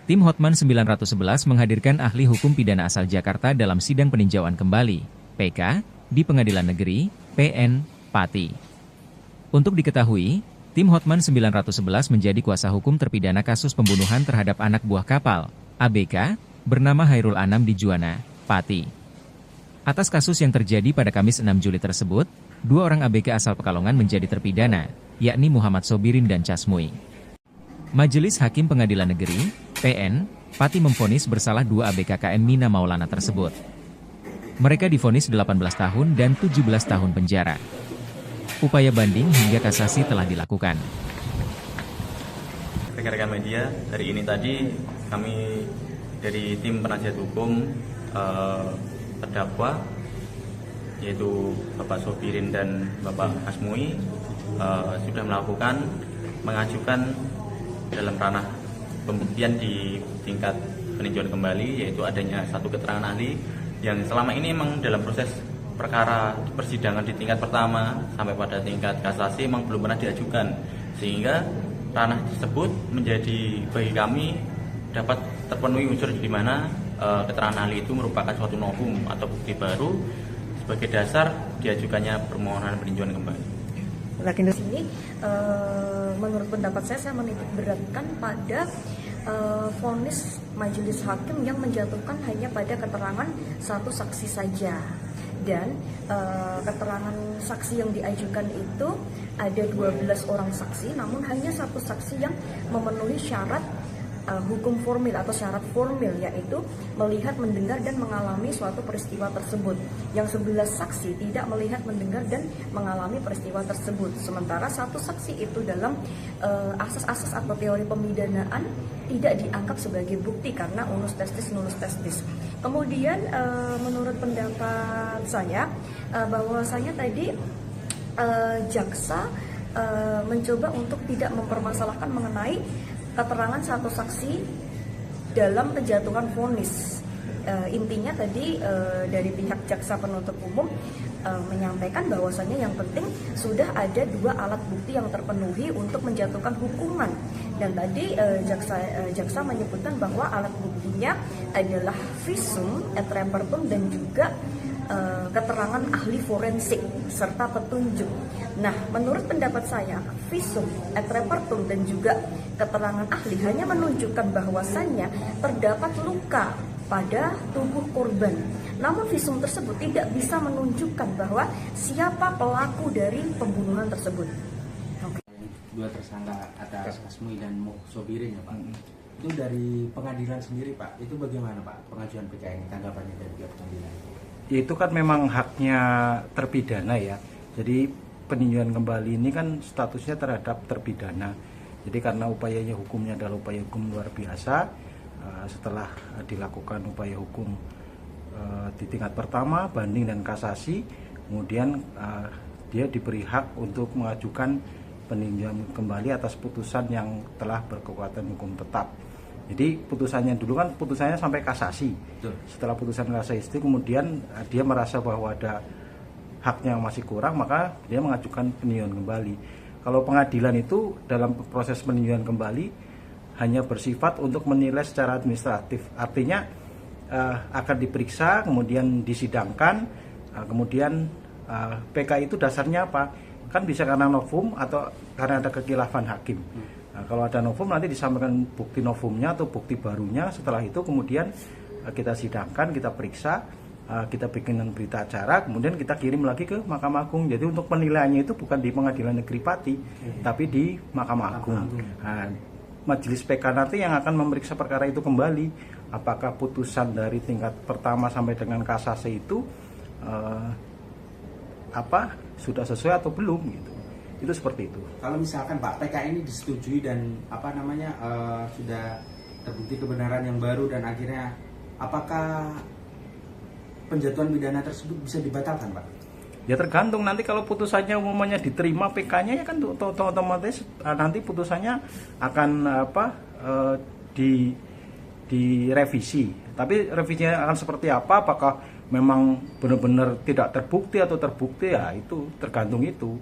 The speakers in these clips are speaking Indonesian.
Tim Hotman 911 menghadirkan ahli hukum pidana asal Jakarta dalam sidang peninjauan kembali, PK, di Pengadilan Negeri, PN, Pati. Untuk diketahui, tim Hotman 911 menjadi kuasa hukum terpidana kasus pembunuhan terhadap anak buah kapal, ABK, bernama Hairul Anam di Juwana, Pati. Atas kasus yang terjadi pada Kamis 6 Juli tersebut, 2 orang ABK asal Pekalongan menjadi terpidana, yakni Muhammad Sobirin dan Casmui. Majelis Hakim Pengadilan Negeri, PN, Pati memvonis bersalah 2 ABK KM Mina Maulana tersebut. Mereka divonis 18 tahun dan 17 tahun penjara. Upaya banding hingga kasasi telah dilakukan. Rekan-rekan media, hari ini tadi kami dari tim penasihat hukum terdakwa, yaitu Bapak Sobirin dan Bapak Casmui, sudah mengajukan dalam ranah pembuktian di tingkat peninjauan kembali, yaitu adanya satu keterangan ahli yang selama ini memang dalam proses perkara persidangan di tingkat pertama sampai pada tingkat kasasi memang belum pernah diajukan, sehingga ranah tersebut menjadi bagi kami dapat terpenuhi unsur di mana keterangan ahli itu merupakan suatu novum atau bukti baru sebagai dasar diajukannya permohonan peninjauan kembali. Di sini, menurut pendapat saya menitik beratkan pada vonis majelis hakim yang menjatuhkan hanya pada keterangan satu saksi saja, dan keterangan saksi yang diajukan itu ada 12 orang saksi, namun hanya satu saksi yang memenuhi syarat hukum formil atau syarat formil, yaitu melihat, mendengar, dan mengalami suatu peristiwa tersebut. Yang 11 saksi tidak melihat, mendengar, dan mengalami peristiwa tersebut. Sementara satu saksi itu dalam asas-asas atau teori pemidanaan tidak dianggap sebagai bukti karena unus testis. Kemudian menurut pendapat saya, bahwasanya tadi jaksa mencoba untuk tidak mempermasalahkan mengenai keterangan satu saksi dalam penjatuhan vonis. Intinya tadi dari pihak jaksa penuntut umum menyampaikan bahwasannya yang penting sudah ada 2 alat bukti yang terpenuhi untuk menjatuhkan hukuman. Dan tadi jaksa menyebutkan bahwa alat buktinya adalah visum et repertum dan juga keterangan ahli forensik serta petunjuk. Nah, menurut pendapat saya, visum et repertum dan juga keterangan ahli hanya menunjukkan bahwasannya terdapat luka pada tubuh korban. Namun visum tersebut tidak bisa menunjukkan bahwa siapa pelaku dari pembunuhan tersebut. Dua tersangka atas Casmui dan Sobirin ya Pak. Itu dari pengadilan sendiri Pak, itu bagaimana Pak pengajuan PK ini, tanggapannya dari pihak pengadilan? Itu kan memang haknya terpidana ya. Jadi peninjauan kembali ini kan statusnya terhadap terpidana. Jadi karena upayanya hukumnya adalah upaya hukum luar biasa, setelah dilakukan upaya hukum di tingkat pertama, banding dan kasasi, kemudian dia diberi hak untuk mengajukan peninjauan kembali atas putusan yang telah berkekuatan hukum tetap. Jadi putusannya dulu kan putusannya sampai kasasi. Betul. Setelah putusan kasasi itu kemudian dia merasa bahwa ada haknya yang masih kurang, maka dia mengajukan peninjauan kembali. Kalau pengadilan itu dalam proses peninjauan kembali hanya bersifat untuk menilai secara administratif. Artinya akan diperiksa, kemudian disidangkan, kemudian PK itu dasarnya apa? Kan bisa karena novum atau karena ada kekhilafan hakim. Nah, kalau ada novum nanti disampaikan bukti novumnya atau bukti barunya. Setelah itu kemudian kita sidangkan, kita periksa, kita bikinkan berita acara, kemudian kita kirim lagi ke Mahkamah Agung. Jadi untuk penilaiannya itu bukan di Pengadilan Negeri Pati, tapi di Mahkamah Agung. Nah, Majelis PK nanti yang akan memeriksa perkara itu kembali, apakah putusan dari tingkat pertama sampai dengan kasasi itu sudah sesuai atau belum gitu. Itu seperti itu. Kalau misalkan Pak PK ini disetujui dan sudah terbukti kebenaran yang baru dan akhirnya apakah penjatuhan pidana tersebut bisa dibatalkan Pak? Ya tergantung nanti kalau putusannya umumnya diterima PK-nya ya kan otomatis nanti putusannya akan direvisi. Tapi revisinya akan seperti apa? Apakah memang benar-benar tidak terbukti atau terbukti, ya itu tergantung itu.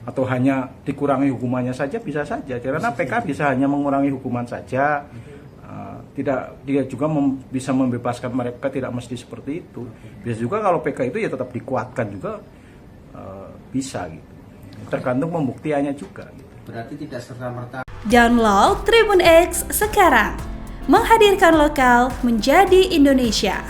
Atau hanya dikurangi hukumannya saja bisa saja. Karena PK bisa hanya mengurangi hukuman saja. dia juga bisa membebaskan mereka, tidak mesti seperti itu. Bisa juga kalau PK itu ya tetap dikuatkan juga bisa gitu. Tergantung pembuktiannya juga gitu. Berarti tidak serta-merta. Download Tribun X sekarang, menghadirkan lokal menjadi Indonesia.